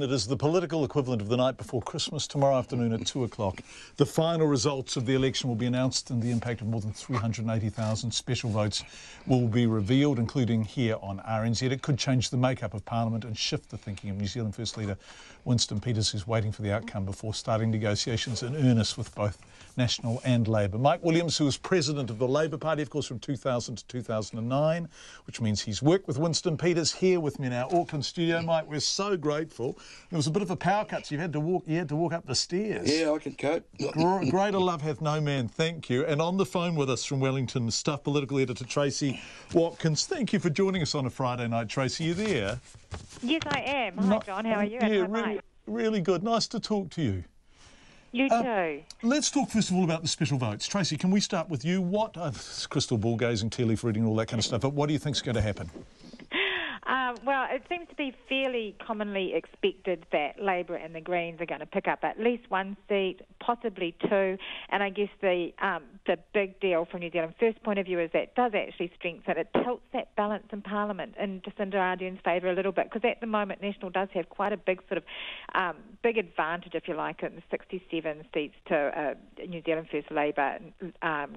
It is the political equivalent of the night before Christmas, tomorrow afternoon at 2 o'clock. The final results of the election will be announced and the impact of more than 380,000 special votes will be revealed, including here on RNZ. It could change the makeup of Parliament and shift the thinking of New Zealand First Leader Winston Peters, who's waiting for the outcome before starting negotiations in earnest with both National and Labour. Mike Williams, who was president of the Labour Party, of course, from 2000 to 2009, which means he's worked with Winston Peters, here with me in our Auckland studio. Mike, we're so grateful. There was a bit of a power cut, so you had to walk up the stairs. Yeah, I can cope. Greater love hath no man, thank you. And on the phone with us from Wellington, Staff Political Editor Tracy Watkins. Thank you for joining us on a Friday night, Tracy. You there? Yes, I am. Hi, John. How are you? Yeah, really good. Nice to talk to you. You too. Let's talk first of all about the special votes. Tracy, can we start with you? What, crystal ball gazing, tea leaf reading, all that kind of stuff, but what do you think is going to happen? Well, it seems to be fairly commonly expected that Labour and the Greens are going to pick up at least one seat, possibly two. And I guess the big deal from New Zealand First point of view is that it does actually strengthen, it tilts that balance in Parliament in Jacinda Ardern's favour a little bit, because at the moment National does have quite a big sort of big advantage, if you like, in the 67 seats to New Zealand First Labour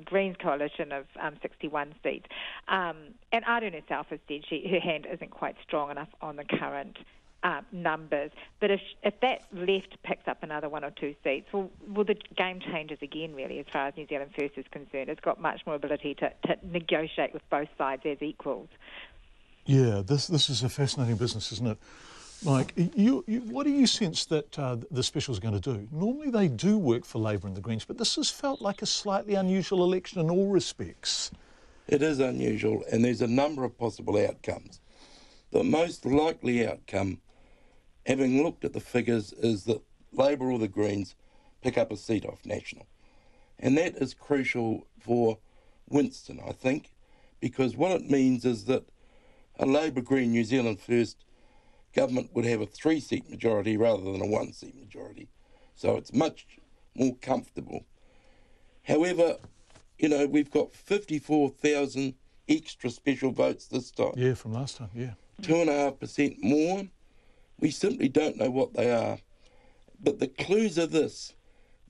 Greens coalition of 61 seats. And Ardern herself has said her hand isn't quite strong enough on the current numbers. But if that left picks up another one or two seats, well, the game changes again, really, as far as New Zealand First is concerned. It's got much more ability to negotiate with both sides as equals. Yeah, this is a fascinating business, isn't it? Mike, what do you sense that the Specials are going to do? Normally they do work for Labour and the Greens, but this has felt like a slightly unusual election in all respects. It is unusual, and there's a number of possible outcomes. The most likely outcome, having looked at the figures, is that Labour or the Greens pick up a seat off National. And that is crucial for Winston, I think, because what it means is that a Labour-Green New Zealand First government would have a 3-seat majority rather than a 1-seat majority. So it's much more comfortable. However, you know, we've got 54,000 extra special votes this time. Yeah, from last time, yeah. 2.5% more. We simply don't know what they are. But the clues are this,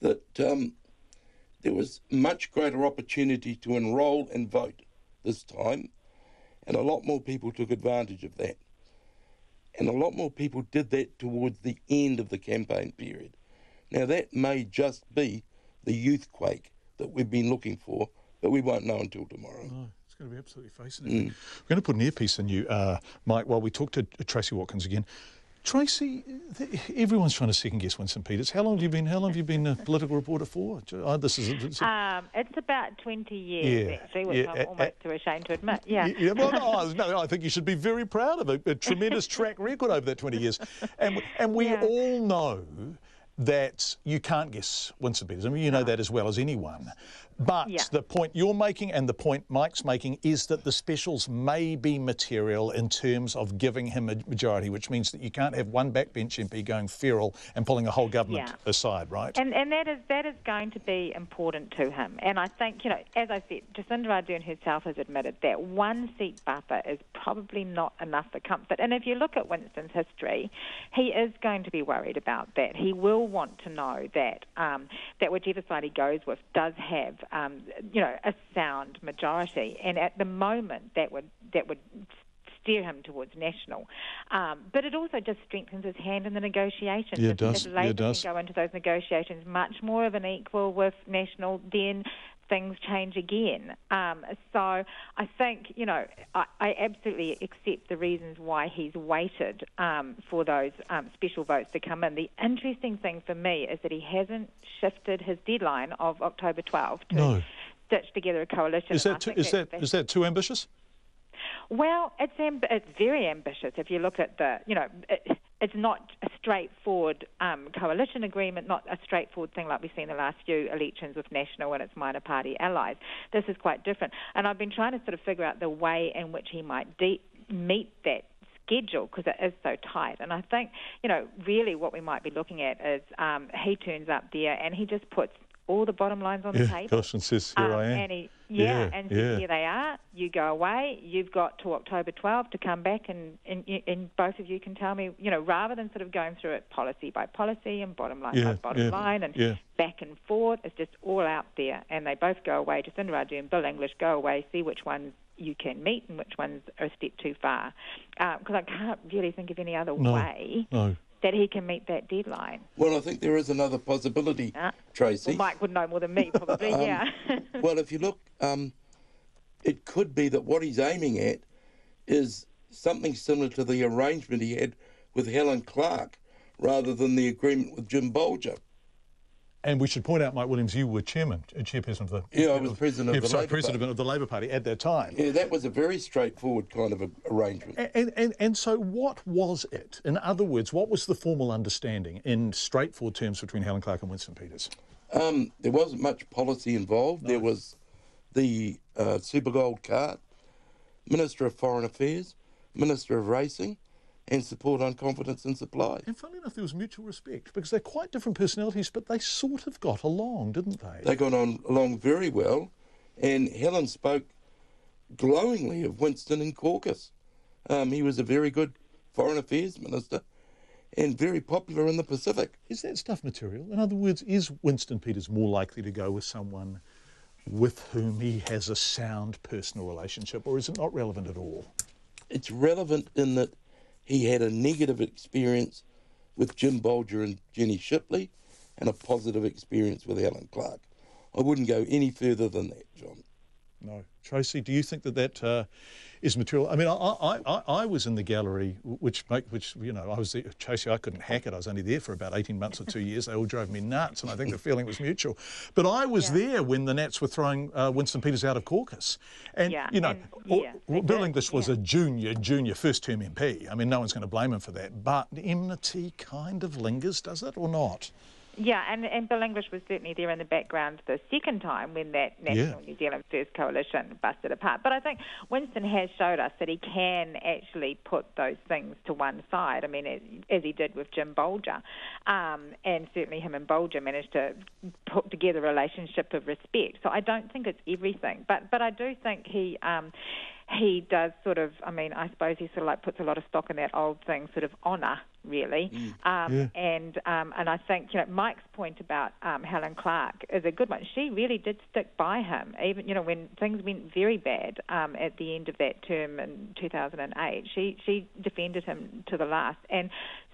that there was much greater opportunity to enrol and vote this time, and a lot more people took advantage of that. And a lot more people did that towards the end of the campaign period. Now, that may just be the youth quake that we've been looking for, but we won't know until tomorrow. No, it's going to be absolutely fascinating. We're going to put an earpiece in you, Mike, while we talk to Tracy Watkins again. Tracy, everyone's trying to second-guess Winston Peters. How long have you been a political reporter for? It's about 20 years, actually, which I'm almost too ashamed to admit. Yeah. Well, no, I think you should be very proud of a tremendous track record over that 20 years. And we all know that you can't guess Winston Peters. I mean, you know that as well as anyone. But the point you're making and the point Mike's making is that the Specials may be material in terms of giving him a majority, which means that you can't have one backbench MP going feral and pulling a whole government aside, right? And that is going to be important to him. And I think, you know, as I said, Jacinda Ardern herself has admitted that 1-seat buffer is probably not enough for comfort. And if you look at Winston's history, he is going to be worried about that. He will want to know that that whichever side he goes with does have a sound majority, and at the moment that would steer him towards National. But it also just strengthens his hand in the negotiations. Yeah, it does. If Labour can go into those negotiations much more of an equal with National, then things change again. So I think, you know, I absolutely accept the reasons why he's waited for those special votes to come in. The interesting thing for me is that he hasn't shifted his deadline of October 12th to stitch together a coalition. Is that too ambitious? Well, it's very ambitious if you look at the, you know, it's not a straightforward coalition agreement, not a straightforward thing like we've seen the last few elections with National and its minor party allies. This is quite different. And I've been trying to sort of figure out the way in which he might meet that schedule, because it is so tight. And I think, you know, really what we might be looking at is he turns up there and he just puts all the bottom lines on the table. Gosh, and says, here I am. And he, and says, here they are. You go away. You've got to October 12 to come back, and both of you can tell me, rather than sort of going through it policy by policy and bottom line by bottom line and back and forth, it's just all out there. And they both go away. Jacinda Ardern and Bill English go away, see which ones you can meet and which ones are a step too far. Because I can't really think of any other way that he can meet that deadline. Well, I think there is another possibility, Tracy. Well, Mike would know more than me, probably, Well, if you look, it could be that what he's aiming at is something similar to the arrangement he had with Helen Clark, rather than the agreement with Jim Bolger. And we should point out, Mike Williams, you were chairperson of the... Yeah, I was president of the Labour president Party. of the Labour Party at that time. Yeah, that was a very straightforward kind of arrangement. And so what was it? In other words, what was the formal understanding in straightforward terms between Helen Clark and Winston Peters? There wasn't much policy involved. No. There was the Super Gold card, Minister of Foreign Affairs, Minister of Racing, and support on confidence and supply. And funnily enough, there was mutual respect, because they're quite different personalities, but they sort of got along, didn't they? They got along very well, and Helen spoke glowingly of Winston in caucus. He was a very good Foreign Affairs Minister and very popular in the Pacific. Is that stuff material? In other words, is Winston Peters more likely to go with someone with whom he has a sound personal relationship, or is it not relevant at all? It's relevant in that he had a negative experience with Jim Bolger and Jenny Shipley and a positive experience with Helen Clark. I wouldn't go any further than that, John. No. Tracy, do you think that is material? I mean, I was in the gallery, which I was there. Tracy, I couldn't hack it. I was only there for about 18 months or 2 years. They all drove me nuts, and I think the feeling was mutual. But I was there when the Nats were throwing Winston Peters out of caucus. And, Bill English was a junior first-term MP. I mean, no one's going to blame him for that. But enmity kind of lingers, does it, or not? Yeah, and Bill English was certainly there in the background the second time when that National New Zealand First Coalition busted apart. But I think Winston has showed us that he can actually put those things to one side. I mean, as he did with Jim Bolger. And certainly him and Bolger managed to put together a relationship of respect. So I don't think it's everything. But I do think he does sort of, I suppose he sort of like puts a lot of stock in that old thing, sort of honour, really. And I think, Mike's point about Helen Clark is a good one. She really did stick by him, even, when things went very bad at the end of that term in 2008. She defended him to the last. And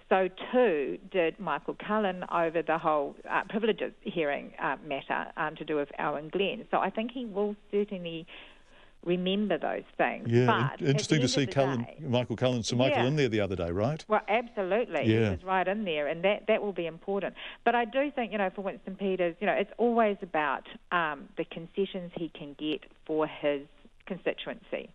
so too did Michael Cullen over the whole privileges hearing matter to do with Owen Glenn. So I think he will certainly remember those things. Yeah, but interesting to see Michael Cullen, Sir Michael in there the other day, right? Well, absolutely. He was right in there, and that will be important. But I do think, for Winston Peters, it's always about the concessions he can get for his constituency.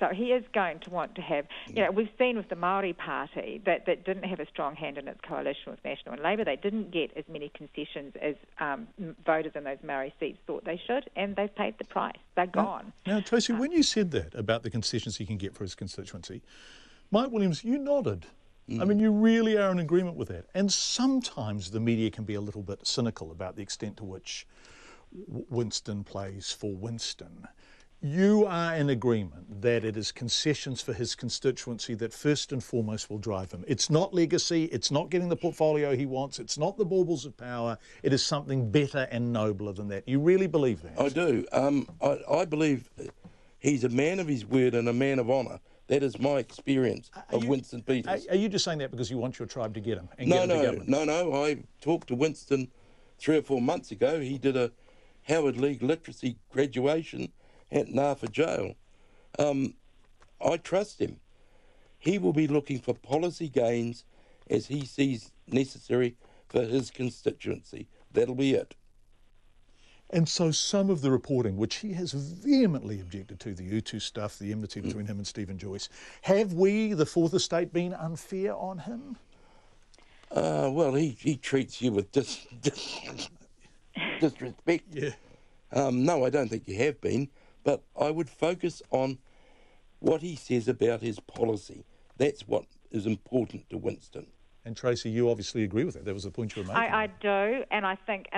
So he is going to want to have, we've seen with the Māori Party that didn't have a strong hand in its coalition with National and Labour. They didn't get as many concessions as voters in those Māori seats thought they should, and they've paid the price. They're gone. Now, Tracy, when you said that about the concessions he can get for his constituency, Mike Williams, you nodded. I mean, you really are in agreement with that. And sometimes the media can be a little bit cynical about the extent to which Winston plays for Winston. You are in agreement that it is concessions for his constituency that first and foremost will drive him. It's not legacy, it's not getting the portfolio he wants, it's not the baubles of power, it is something better and nobler than that. You really believe that? I do. I believe he's a man of his word and a man of honour. That is my experience of Winston Peters. Are you just saying that because you want your tribe to get him and get him to government? No. I talked to Winston 3 or 4 months ago. He did a Howard League literacy graduation at Napa Jail. I trust him. He will be looking for policy gains as he sees necessary for his constituency. That'll be it. And so some of the reporting, which he has vehemently objected to, the Utu stuff, the enmity between him and Stephen Joyce, have we, the Fourth Estate, been unfair on him? Well, he treats you with disrespect. Yeah. No, I don't think you have been. But I would focus on what he says about his policy. That's what is important to Winston. And Tracy, you obviously agree with that. That was the point you were making. I do, and I think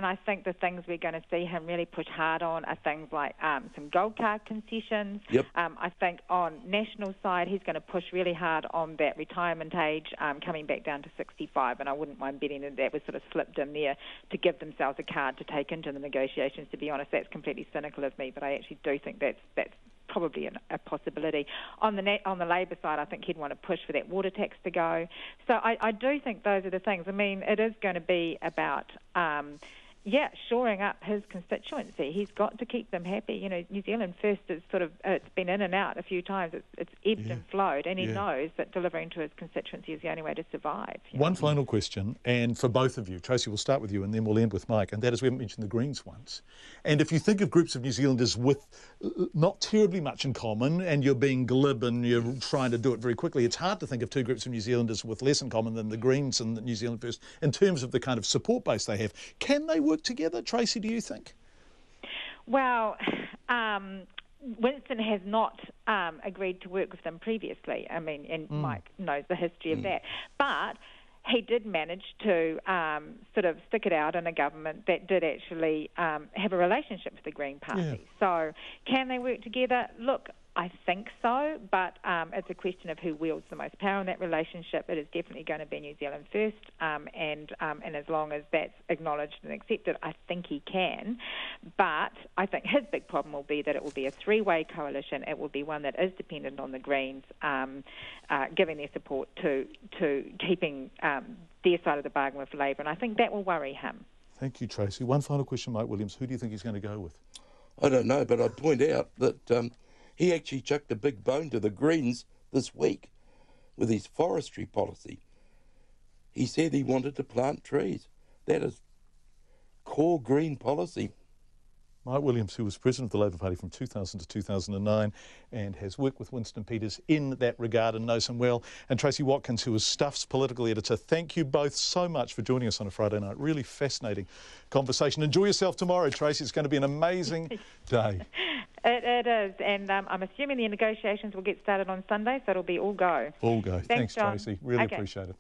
the things we're going to see him really push hard on are things like some gold card concessions. Yep. I think on national side he's going to push really hard on that retirement age coming back down to 65, and I wouldn't mind betting that was sort of slipped in there to give themselves a card to take into the negotiations. To be honest, that's completely cynical of me, but I actually do think that's probably a possibility. On the Labor side, I think he'd want to push for that water tax to go. So I do think those are the things. I mean, it is going to be about shoring up his constituency. He's got to keep them happy. You know, New Zealand First is sort of, it's been in and out a few times. It's ebbed and flowed, and he knows that delivering to his constituency is the only way to survive. One final question, and for both of you. Tracy, we'll start with you and then we'll end with Mike, and that is, we haven't mentioned the Greens once. And if you think of groups of New Zealanders with not terribly much in common, and you're being glib and you're trying to do it very quickly, it's hard to think of two groups of New Zealanders with less in common than the Greens and the New Zealand First in terms of the kind of support base they have. Can they work together, Tracy, do you think? Well, Winston has not agreed to work with them previously. I mean, and Mike knows the history of that. But he did manage to sort of stick it out in a government that did actually have a relationship with the Green Party. Yeah. So can they work together? Look, I think so, but it's a question of who wields the most power in that relationship. It is definitely going to be New Zealand First, and as long as that's acknowledged and accepted, I think he can. But I think his big problem will be that it will be a three-way coalition. It will be one that is dependent on the Greens giving their support to keeping their side of the bargain with Labor, and I think that will worry him. Thank you, Tracy. One final question, Mike Williams. Who do you think he's going to go with? I don't know, but I'd point out that he actually chucked a big bone to the Greens this week with his forestry policy. He said he wanted to plant trees. That is core Green policy. Mike Williams, who was president of the Labor Party from 2000 to 2009 and has worked with Winston Peters in that regard and knows him well. And Tracy Watkins, who is Stuff's political editor. Thank you both so much for joining us on a Friday night. Really fascinating conversation. Enjoy yourself tomorrow, Tracy. It's going to be an amazing day. It is, and I'm assuming the negotiations will get started on Sunday, so it'll be all go. All go. Thanks John. Tracy. Really appreciate it.